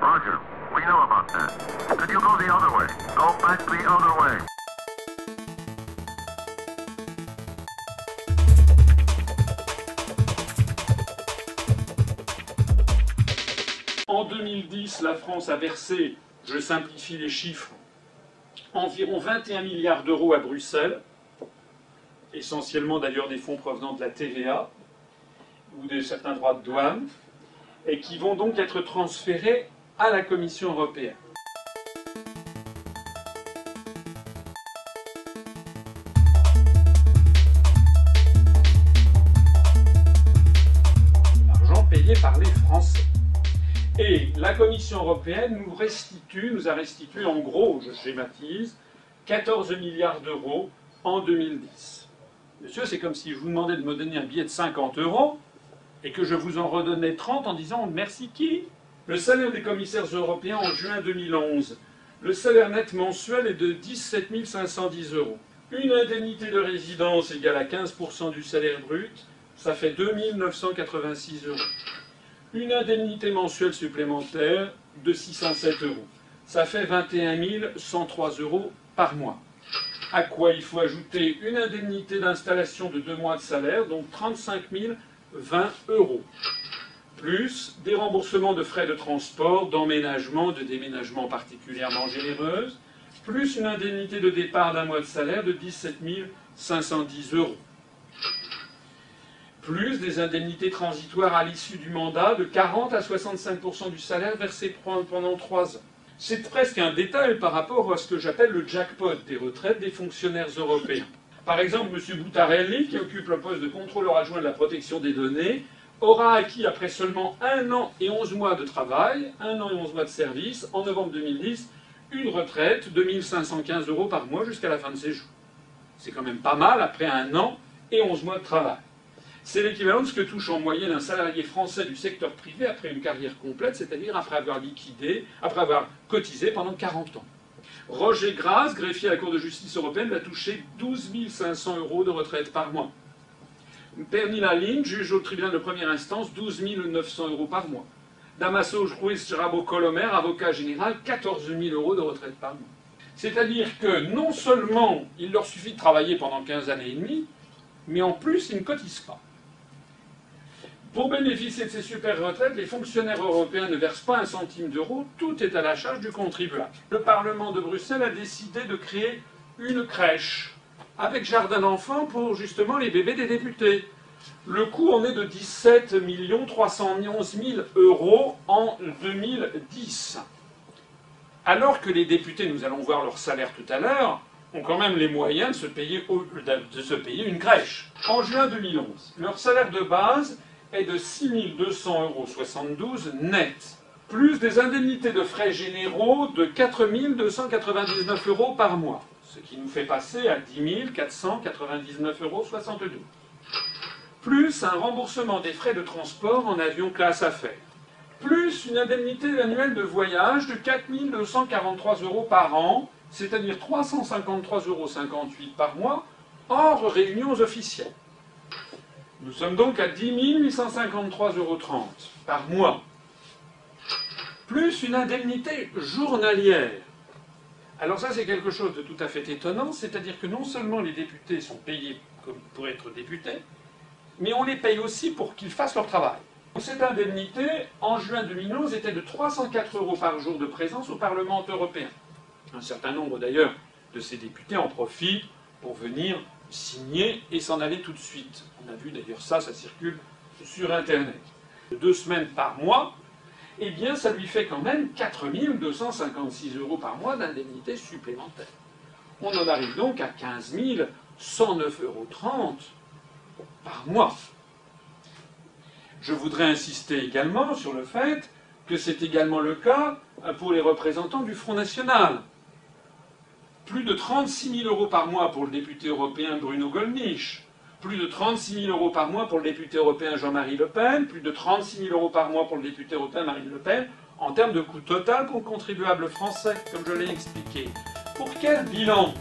Roger. We know about that. Could you go the other way? Go back the other way. En 2010, la France a versé, je simplifie les chiffres, environ 21 milliards d'euros à Bruxelles, essentiellement d'ailleurs des fonds provenant de la TVA ou de certains droits de douane, et qui vont donc être transférés à la Commission européenne. L'argent payé par les Français. Et la Commission européenne nous a restitué, en gros, je schématise, 14 milliards d'euros en 2010. Monsieur, c'est comme si je vous demandais de me donner un billet de 50 € et que je vous en redonnais 30 en disant « merci qui ?» Le salaire des commissaires européens en juin 2011, le salaire net mensuel est de 17 510 €. Une indemnité de résidence égale à 15% du salaire brut, ça fait 2 986 €. Une indemnité mensuelle supplémentaire de 607 €. Ça fait 21 103 € par mois. À quoi il faut ajouter une indemnité d'installation de 2 mois de salaire, donc 35 020 €. Plus des remboursements de frais de transport, d'emménagement, de déménagement particulièrement généreuses, plus une indemnité de départ d'un mois de salaire de 17 510 €. Plus des indemnités transitoires à l'issue du mandat de 40 à 65% du salaire versé pendant 3 ans. C'est presque un détail par rapport à ce que j'appelle le jackpot des retraites des fonctionnaires européens. Par exemple, M. Buttarelli, qui occupe le poste de contrôleur adjoint de la protection des données, aura acquis, après seulement 1 an et 11 mois de travail, 1 an et 11 mois de service, en novembre 2010, une retraite de 1 515 € par mois jusqu'à la fin de ses jours. C'est quand même pas mal après 1 an et 11 mois de travail. C'est l'équivalent de ce que touche en moyenne un salarié français du secteur privé après une carrière complète, c'est-à-dire après avoir cotisé pendant 40 ans. Roger Gras, greffier à la Cour de justice européenne, va toucher 12 500 € de retraite par mois. Pernilla Lind, juge au tribunal de première instance, 12 900 € par mois. Damaso Ruiz Rabo Colomer, avocat général, 14 000 € de retraite par mois. C'est-à-dire que non seulement il leur suffit de travailler pendant 15 années et demie, mais en plus ils ne cotisent pas. Pour bénéficier de ces super retraites, les fonctionnaires européens ne versent pas 1 centime d'euro, tout est à la charge du contribuable. Le Parlement de Bruxelles a décidé de créer une crèche avec jardin d'enfants pour justement les bébés des députés. Le coût en est de 17 311 000 € en 2010. Alors que les députés, nous allons voir leur salaire tout à l'heure, ont quand même les moyens de se payer une crèche. En juin 2011, leur salaire de base est de 6 200,72 € net, plus des indemnités de frais généraux de 4 299 € par mois, ce qui nous fait passer à 10 499,72 €, plus un remboursement des frais de transport en avion classe affaires, plus une indemnité annuelle de voyage de 4 243 € par an, c'est-à-dire 353,58 € par mois, hors réunions officielles. Nous sommes donc à 10 853,30 € par mois, plus une indemnité journalière. Alors ça, c'est quelque chose de tout à fait étonnant, c'est-à-dire que non seulement les députés sont payés pour être députés, mais on les paye aussi pour qu'ils fassent leur travail. Cette indemnité, en juin 2011, était de 304 € par jour de présence au Parlement européen. Un certain nombre d'ailleurs de ces députés en profitent pour venir signer et s'en aller tout de suite. On a vu d'ailleurs ça circule sur Internet. 2 semaines par mois, eh bien ça lui fait quand même 4 256 € par mois d'indemnité supplémentaire. On en arrive donc à 15 109,30 € par mois. Je voudrais insister également sur le fait que c'est également le cas pour les représentants du Front National. Plus de 36 000 € par mois pour le député européen Bruno Gollnisch, plus de 36 000 € par mois pour le député européen Jean-Marie Le Pen, plus de 36 000 € par mois pour le député européen Marine Le Pen, en termes de coût total pour le contribuable français, comme je l'ai expliqué. Pour quel bilan ?